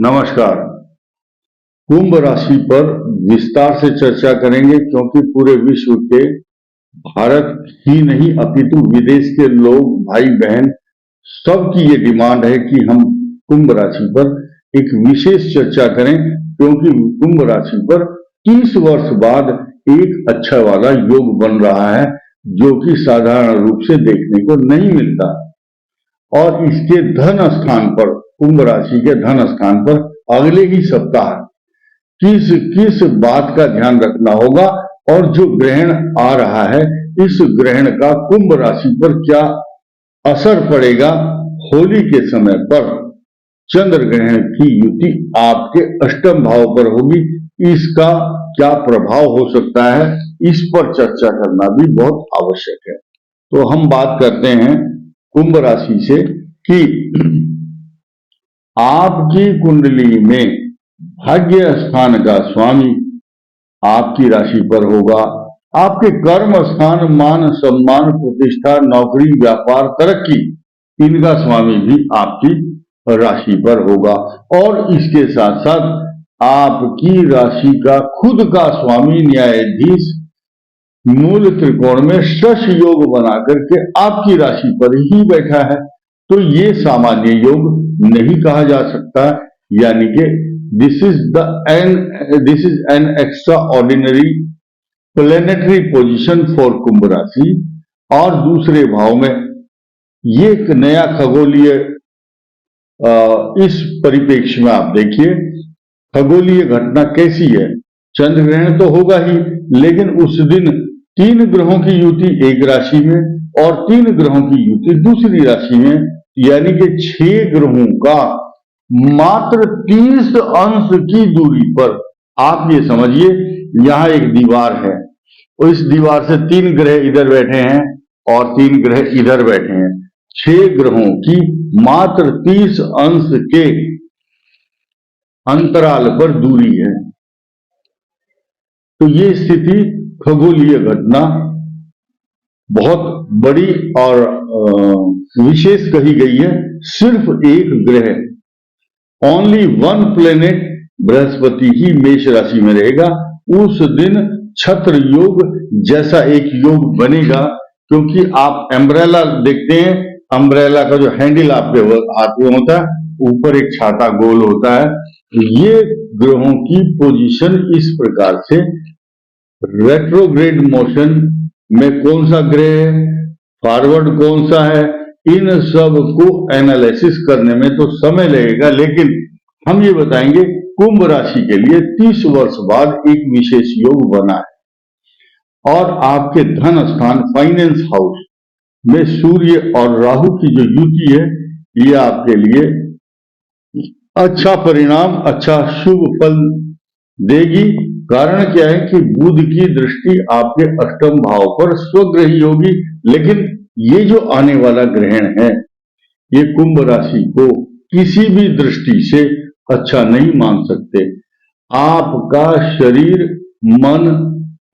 नमस्कार। कुंभ राशि पर विस्तार से चर्चा करेंगे क्योंकि पूरे विश्व के भारत ही नहीं अपितु विदेश के लोग, भाई बहन सबकी ये डिमांड है कि हम कुंभ राशि पर एक विशेष चर्चा करें, क्योंकि कुंभ राशि पर 30 वर्ष बाद एक अच्छा वाला योग बन रहा है जो कि साधारण रूप से देखने को नहीं मिलता। और इसके धन स्थान पर, कुंभ राशि के धन स्थान पर अगले ही सप्ताह किस किस बात का ध्यान रखना होगा और जो ग्रहण आ रहा है इस ग्रहण का कुंभ राशि पर क्या असर पड़ेगा। होली के समय पर चंद्र ग्रहण की युति आपके अष्टम भाव पर होगी, इसका क्या प्रभाव हो सकता है, इस पर चर्चा करना भी बहुत आवश्यक है। तो हम बात करते हैं कुंभ राशि से कि आपकी कुंडली में भाग्य स्थान का स्वामी आपकी राशि पर होगा। आपके कर्म स्थान, मान सम्मान, प्रतिष्ठा, नौकरी, व्यापार, तरक्की, इनका स्वामी भी आपकी राशि पर होगा। और इसके साथ साथ आपकी राशि का खुद का स्वामी न्यायाधीश मूल त्रिकोण में शश योग बना करके आपकी राशि पर ही बैठा है। तो ये सामान्य योग नहीं कहा जा सकता, यानी कि this is an extraordinary planetary position for Kumbh rashi. और दूसरे भाव में ये एक नया खगोलीय, इस परिप्रेक्ष्य में आप देखिए खगोलीय घटना कैसी है। चंद्र ग्रहण तो होगा ही, लेकिन उस दिन 3 ग्रहों की युति एक राशि में और 3 ग्रहों की युति दूसरी राशि में, यानी कि 6 ग्रहों का मात्र 30 अंश की दूरी पर। आप ये समझिए यहां एक दीवार है और इस दीवार से 3 ग्रह इधर बैठे हैं और 3 ग्रह इधर बैठे हैं। 6 ग्रहों की मात्र 30 अंश के अंतराल पर दूरी है। तो ये स्थिति खगोलीय घटना बहुत बड़ी और विशेष कही गई है। सिर्फ एक ग्रह, ओनली वन प्लेनेट बृहस्पति ही मेष राशि में रहेगा। उस दिन छत्र योग जैसा एक योग बनेगा, क्योंकि आप अम्ब्रेला देखते हैं, अम्ब्रेला का जो हैंडल आपके हाथ में होता है, ऊपर एक छाता गोल होता है। ये ग्रहों की पोजीशन इस प्रकार से, रेट्रोग्रेड मोशन में कौन सा ग्रह है, फॉरवर्ड कौन सा है, इन सब को एनालिसिस करने में तो समय लगेगा, लेकिन हम ये बताएंगे कुंभ राशि के लिए 30 वर्ष बाद एक विशेष योग बना है। और आपके धन स्थान फाइनेंस हाउस में सूर्य और राहु की जो युति है, ये आपके लिए अच्छा परिणाम, अच्छा शुभ फल देगी। कारण क्या है कि बुध की दृष्टि आपके अष्टम भाव पर स्वग्रही होगी, लेकिन ये जो आने वाला ग्रहण है ये कुंभ राशि को किसी भी दृष्टि से अच्छा नहीं मान सकते। आपका शरीर मन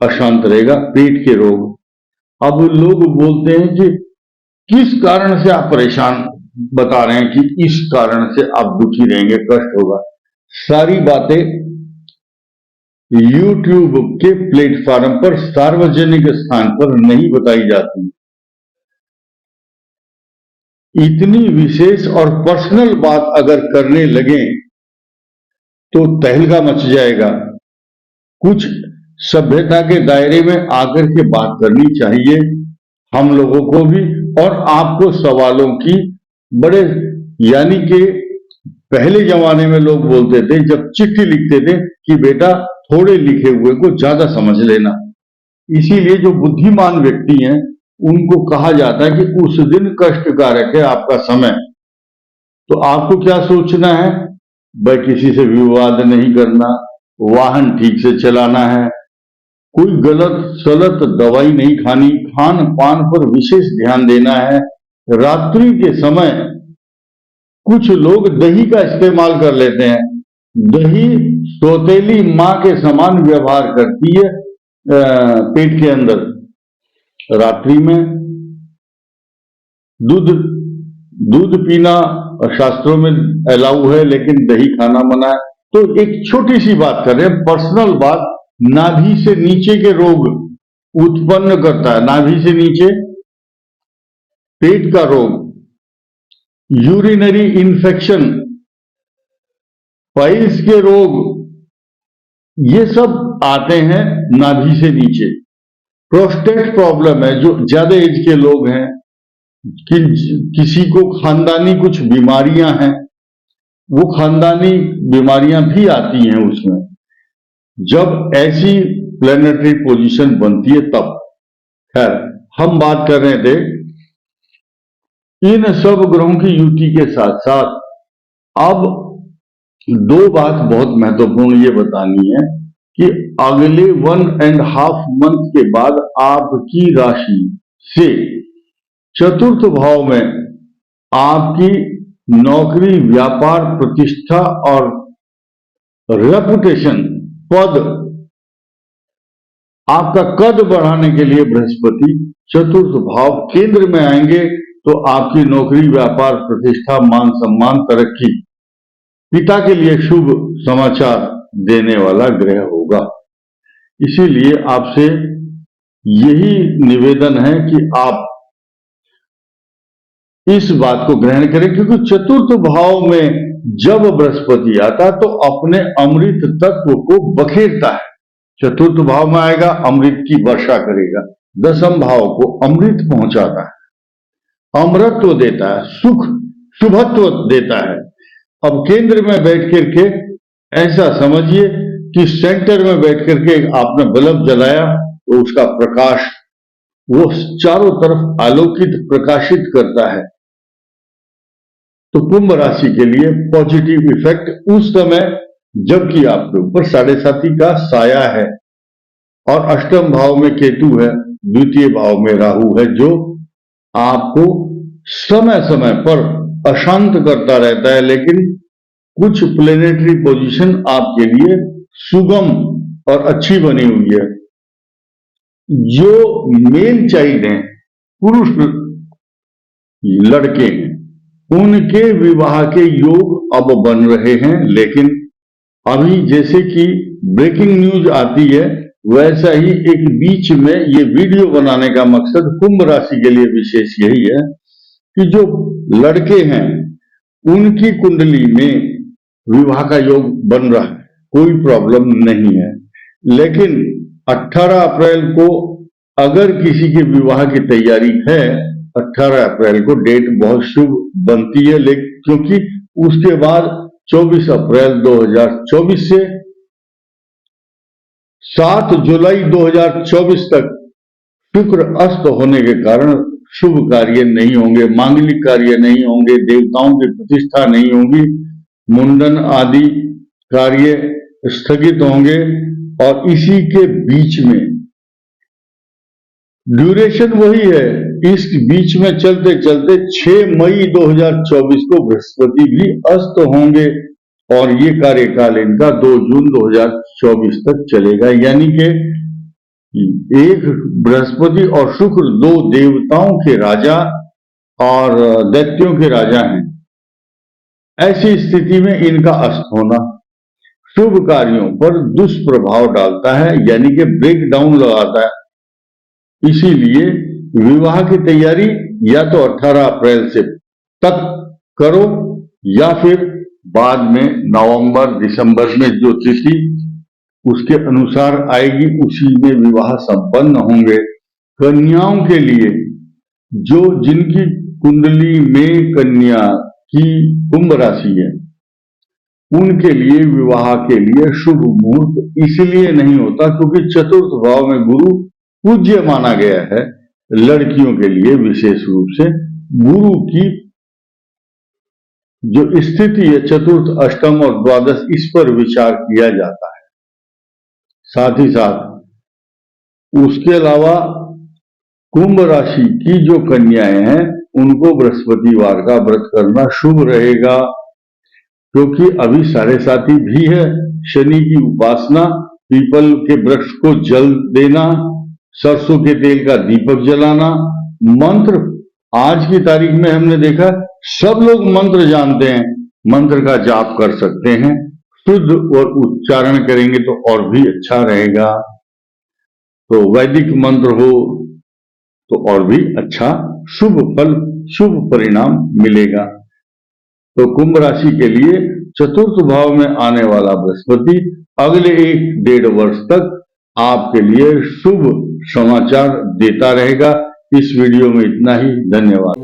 अशांत रहेगा, पेट के रोग। अब लोग बोलते हैं कि किस कारण से आप परेशान, बता रहे हैं कि इस कारण से आप दुखी रहेंगे, कष्ट होगा। सारी बातें YouTube के प्लेटफॉर्म पर सार्वजनिक स्थान पर नहीं बताई जाती। इतनी विशेष और पर्सनल बात अगर करने लगे तो तहलका मच जाएगा। कुछ सभ्यता के दायरे में आकर के बात करनी चाहिए हम लोगों को भी, और आपको सवालों की बड़े, यानी कि पहले जमाने में लोग बोलते थे जब चिट्ठी लिखते थे कि बेटा थोड़े लिखे हुए को ज्यादा समझ लेना। इसीलिए जो बुद्धिमान व्यक्ति हैं उनको कहा जाता है कि उस दिन कष्टकारक है आपका समय। तो आपको क्या सोचना है भाई, किसी से विवाद नहीं करना, वाहन ठीक से चलाना है, कोई गलत सलत दवाई नहीं खानी, खान पान पर विशेष ध्यान देना है। रात्रि के समय कुछ लोग दही का इस्तेमाल कर लेते हैं। दही सौतेली मां के समान व्यवहार करती है पेट के अंदर। रात्रि में दूध पीना शास्त्रों में अलाउ है, लेकिन दही खाना मना है। तो एक छोटी सी बात करें, पर्सनल बात, नाभि से नीचे के रोग उत्पन्न करता है, नाभि से नीचे पेट का रोग, यूरिनरी इन्फेक्शन, पाइल्स के रोग, ये सब आते हैं नाभि से नीचे। प्रोस्टेट प्रॉब्लम है, जो ज्यादा एज के लोग हैं, किसी को खानदानी कुछ बीमारियां हैं, वो खानदानी बीमारियां भी आती हैं उसमें, जब ऐसी प्लेनेटरी पोजीशन बनती है तब। खैर, हम बात कर रहे थे इन सब ग्रहों की युति के साथ साथ अब दो बात बहुत महत्वपूर्ण ये बतानी है कि अगले 1.5 मंथ के बाद आपकी राशि से चतुर्थ भाव में आपकी नौकरी, व्यापार, प्रतिष्ठा और रेपुटेशन, पद, आपका कद बढ़ाने के लिए बृहस्पति चतुर्थ भाव केंद्र में आएंगे, तो आपकी नौकरी, व्यापार, प्रतिष्ठा, मान सम्मान, तरक्की, पिता के लिए शुभ समाचार देने वाला ग्रह होगा। इसीलिए आपसे यही निवेदन है कि आप इस बात को ग्रहण करें, क्योंकि चतुर्थ भाव में जब बृहस्पति आता तो अपने अमृत तत्व को बखेरता है। चतुर्थ भाव में आएगा, अमृत की वर्षा करेगा, दसम भाव को अमृत पहुंचाता है, अमरत्व देता है, सुख, शुभत्व देता है। अब केंद्र में बैठ करके ऐसा समझिए कि सेंटर में बैठ करके आपने बल्ब जलाया तो उसका प्रकाश वो चारों तरफ आलोकित, प्रकाशित करता है। तो कुंभ राशि के लिए पॉजिटिव इफेक्ट उस समय जबकि आपके ऊपर 7.5 का साया है और अष्टम भाव में केतु है, द्वितीय भाव में राहु है, जो आपको समय समय पर अशांत करता रहता है। लेकिन कुछ प्लेनेटरी पोजीशन आपके लिए सुगम और अच्छी बनी हुई है। जो मेल चाइल्ड हैं, पुरुष लड़के हैं, उनके विवाह के योग अब बन रहे हैं। लेकिन अभी जैसे कि ब्रेकिंग न्यूज आती है, वैसा ही एक बीच में ये वीडियो बनाने का मकसद कुंभ राशि के लिए विशेष यही है कि जो लड़के हैं उनकी कुंडली में विवाह का योग बन रहा है, कोई प्रॉब्लम नहीं है। लेकिन 18 अप्रैल को अगर किसी के विवाह की तैयारी है, 18 अप्रैल को डेट बहुत शुभ बनती है, लेकिन क्योंकि उसके बाद 24 अप्रैल 2024 से 7 जुलाई 2024 तक शुक्र अस्त होने के कारण शुभ कार्य नहीं होंगे, मांगलिक कार्य नहीं होंगे, देवताओं की प्रतिष्ठा नहीं होगी, मुंडन आदि कार्य स्थगित होंगे। और इसी के बीच में ड्यूरेशन वही है, इस बीच में चलते चलते 6 मई 2024 को बृहस्पति भी अस्त होंगे और ये कार्यकाल इनका 2 जून 2024 तक चलेगा। यानी कि एक बृहस्पति और शुक्र दो देवताओं के राजा और दैत्यों के राजा हैं। ऐसी स्थिति में इनका अस्त होना शुभ कार्यों पर दुष्प्रभाव डालता है, यानी कि ब्रेक डाउन लगाता है। इसीलिए विवाह की तैयारी या तो 18 अप्रैल से तक करो या फिर बाद में नवंबर दिसंबर में जो तिथि उसके अनुसार आएगी उसी में विवाह संपन्न होंगे। कन्याओं के लिए जो जिनकी कुंडली में कन्या की कुंभ राशि है, उनके लिए विवाह के लिए शुभ मुहूर्त इसलिए नहीं होता क्योंकि चतुर्थ भाव में गुरु पूज्य माना गया है। लड़कियों के लिए विशेष रूप से गुरु की जो स्थिति है चतुर्थ, अष्टम और द्वादश, इस पर विचार किया जाता है। साथ ही साथ उसके अलावा कुंभ राशि की जो कन्याएं हैं उनको बृहस्पतिवार का व्रत करना शुभ रहेगा, क्योंकि अभी 7.5 भी है। शनि की उपासना, पीपल के वृक्ष को जल देना, सरसों के तेल का दीपक जलाना, मंत्र आज की तारीख में हमने देखा सब लोग मंत्र जानते हैं, मंत्र का जाप कर सकते हैं, शुद्ध और उच्चारण करेंगे तो और भी अच्छा रहेगा। तो वैदिक मंत्र हो तो और भी अच्छा शुभ फल, शुभ परिणाम मिलेगा। तो कुंभ राशि के लिए चतुर्थ भाव में आने वाला बृहस्पति अगले 1-1.5 वर्ष तक आपके लिए शुभ समाचार देता रहेगा। इस वीडियो में इतना ही। धन्यवाद।